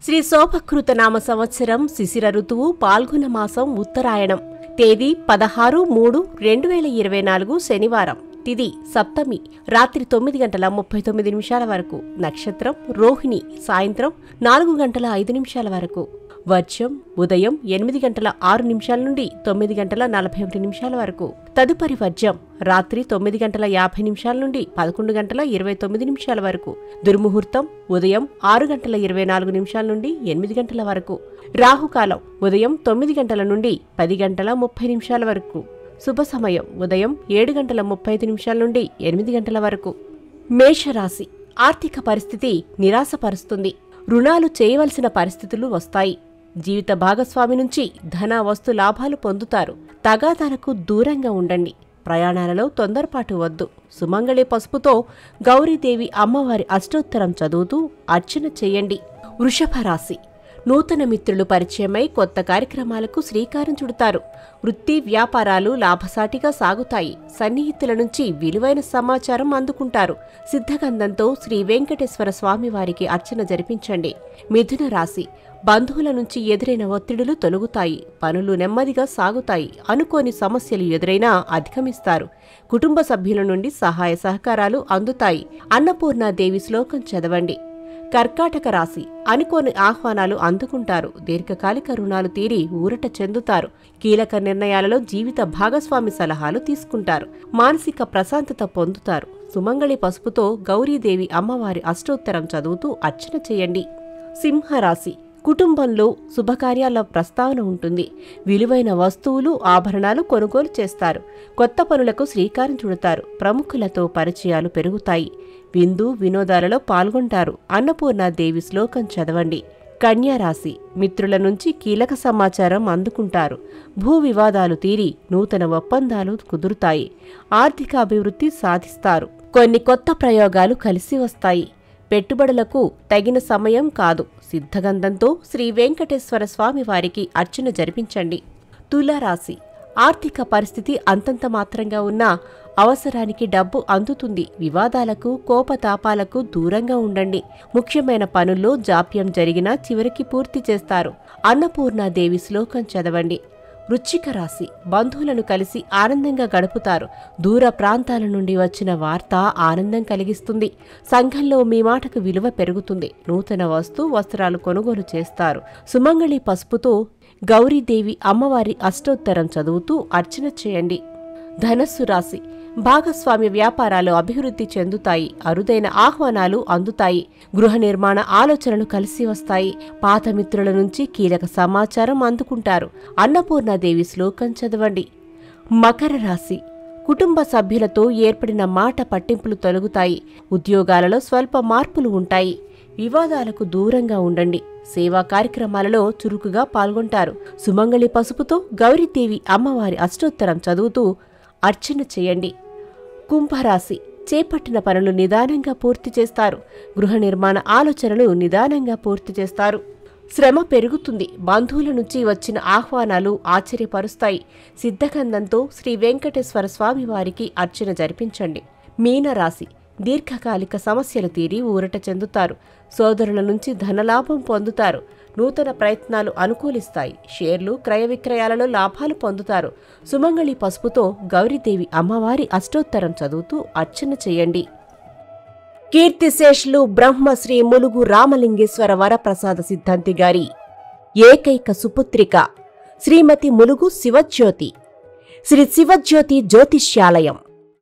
శ్రీ శోభకృత నామ సంవత్సరం శిశిర ఋతువు పాల్గొన మాసం ఉత్తరాయణం. తేదీ 16/3/2024 శనివారం. తిథి సప్తమి. రాత్రి 9:39 వరకు. నక్షత్రం రోహిణి. సాయంత్రం 4:05 వరకు. వర్షం ఉదయం 8:06 నుండి 9:41 వరకు. తదుపరి వర్జం రాత్రి 9:50 నుండి 11:29 వరకు. దుర్ముహూర్తం ఉదయం 6:24 నుండి 8 గంటల వరకు. రాహుకాలం ఉదయం 9 గంటల నుండి 10:30 వరకు. శుభ సమయం ఉదయం 7:35 నుండి 8 గంటల వరకు. మేషరాశి. ఆర్థిక పరిస్థితి నిరాశపరుస్తుంది. రుణాలు చేయవలసిన పరిస్థితులు వస్తాయి. జీవిత భాగస్వామి నుంచి ధన వస్తు లాభాలు పొందుతారు. తగాదాలకు దూరంగా ఉండండి. ప్రయాణాలలో తొందరపాటు వద్దు. సుమంగళి పసుపుతో గౌరీదేవి అమ్మవారి అష్టోత్తరం చదువుతూ అర్చన చేయండి. వృషభ రాశి. నూతన మిత్రులు పరిచయమై కొత్త కార్యక్రమాలకు శ్రీకారం చుడతారు. వృత్తి వ్యాపారాలు లాభసాటిగా సాగుతాయి. సన్నిహితుల నుంచి విలువైన సమాచారం అందుకుంటారు. సిద్ధగంధంతో శ్రీ వెంకటేశ్వర స్వామివారికి అర్చన జరిపించండి. మిథున రాశి. బంధువుల నుంచి ఎదురైన ఒత్తిడులు తొలగుతాయి. పనులు నెమ్మదిగా సాగుతాయి. అనుకోని సమస్యలు ఎదురైనా అధిగమిస్తారు. కుటుంబ సభ్యుల నుండి సహాయ సహకారాలు అందుతాయి. అన్నపూర్ణాదేవి శ్లోకం చదవండి. కర్కాటక రాశి. అనుకోని ఆహ్వానాలు అందుకుంటారు. దీర్ఘకాలిక రుణాలు తీరి ఊరట చెందుతారు. కీలక నిర్ణయాలలో జీవిత భాగస్వామి సలహాలు తీసుకుంటారు. మానసిక ప్రశాంతత పొందుతారు. సుమంగళి పసుపుతో గౌరీదేవి అమ్మవారి అష్టోత్తరం చదువుతూ అర్చన చేయండి. సింహరాశి. కుటుంబంలో శుభకార్యాల ప్రస్తావన ఉంటుంది. విలువైన వస్తువులు ఆభరణాలు కొనుగోలు చేస్తారు. కొత్త పనులకు శ్రీకారం చుడతారు. ప్రముఖులతో పరిచయాలు పెరుగుతాయి. విందు వినోదాలలో పాల్గొంటారు. అన్నపూర్ణాదేవి శ్లోకం చదవండి. కన్యారాశి. మిత్రుల నుంచి కీలక సమాచారం అందుకుంటారు. భూ వివాదాలు తీరి నూతన ఒప్పందాలు కుదురుతాయి. ఆర్థిక అభివృద్ధి సాధిస్తారు. కొన్ని కొత్త ప్రయోగాలు కలిసి వస్తాయి. పెట్టుబడులకు తగిన సమయం కాదు. సిద్ధగంధంతో శ్రీ వెంకటేశ్వర స్వామి వారికి అర్చన జరిపించండి. తులారాశి. ఆర్థిక పరిస్థితి అంతంత మాత్రంగా ఉన్నా అవసరానికి డబ్బు అందుతుంది. వివాదాలకు కోపతాపాలకు దూరంగా ఉండండి. ముఖ్యమైన పనుల్లో జాప్యం జరిగినా చివరికి పూర్తి చేస్తారు. అన్నపూర్ణాదేవి శ్లోకం చదవండి. వృశ్చిక రాశి. బంధువులను కలిసి ఆనందంగా గడుపుతారు. దూర ప్రాంతాల నుండి వచ్చిన వార్త ఆనందం కలిగిస్తుంది. సంఘంలో మీ మాటకు విలువ పెరుగుతుంది. నూతన వస్త్రాలు కొనుగోలు చేస్తారు. సుమంగళి పసుపుతో గౌరీదేవి అమ్మవారి అష్టోత్తరం చదువుతూ అర్చన చేయండి. ధనస్సు రాశి. భాగస్వామ్య వ్యాపారాలు అభివృద్ధి చెందుతాయి. అరుదైన ఆహ్వానాలు అందుతాయి. గృహ నిర్మాణ ఆలోచనలు కలిసి వస్తాయి. పాత మిత్రుల నుంచి కీలక సమాచారం అందుకుంటారు. అన్నపూర్ణాదేవి శ్లోకం చదవండి. మకర రాశి. కుటుంబ సభ్యులతో ఏర్పడిన మాట పట్టింపులు తొలగుతాయి. ఉద్యోగాలలో స్వల్ప మార్పులు ఉంటాయి. వివాదాలకు దూరంగా ఉండండి. సేవా కార్యక్రమాలలో చురుకుగా పాల్గొంటారు. సుమంగళి పసుపుతో గౌరీదేవి అమ్మవారి అష్టోత్తరం చదువుతూ అర్చన చేయండి. కుంభరాశి. చేపట్టిన పనులు నిదానంగా పూర్తి చేస్తారు. గృహ నిర్మాణ ఆలోచనలు నిదానంగా పూర్తి చేస్తారు. శ్రమ పెరుగుతుంది. బంధువుల నుంచి వచ్చిన ఆహ్వానాలు ఆశ్చర్యపరుస్తాయి. సిద్ధగంధంతో శ్రీ వెంకటేశ్వర స్వామి వారికి అర్చన జరిపించండి. మీనరాశి. దీర్ఘకాలిక సమస్యలు తీరి ఊరట చెందుతారు. సోదరుల నుంచి ధనలాభం పొందుతారు. నూతన ప్రయత్నాలు అనుకూలిస్తాయి. షేర్లు క్రయ విక్రయాలలో లాభాలు పొందుతారు. సుమంగళి పసుపుతో గౌరీదేవి అమ్మవారి అష్టోత్తరం చదువుతూ అర్చన చేయండి. కీర్తిశేషులు బ్రహ్మశ్రీ ములుగు రామలింగేశ్వర వరప్రసాద సిద్ధాంతి గారి ఏకైక సుపుత్రిక శ్రీమతి ములుగు శివజ్యోతి. శ్రీ శివజ్యోతి జ్యోతిష్యాలయం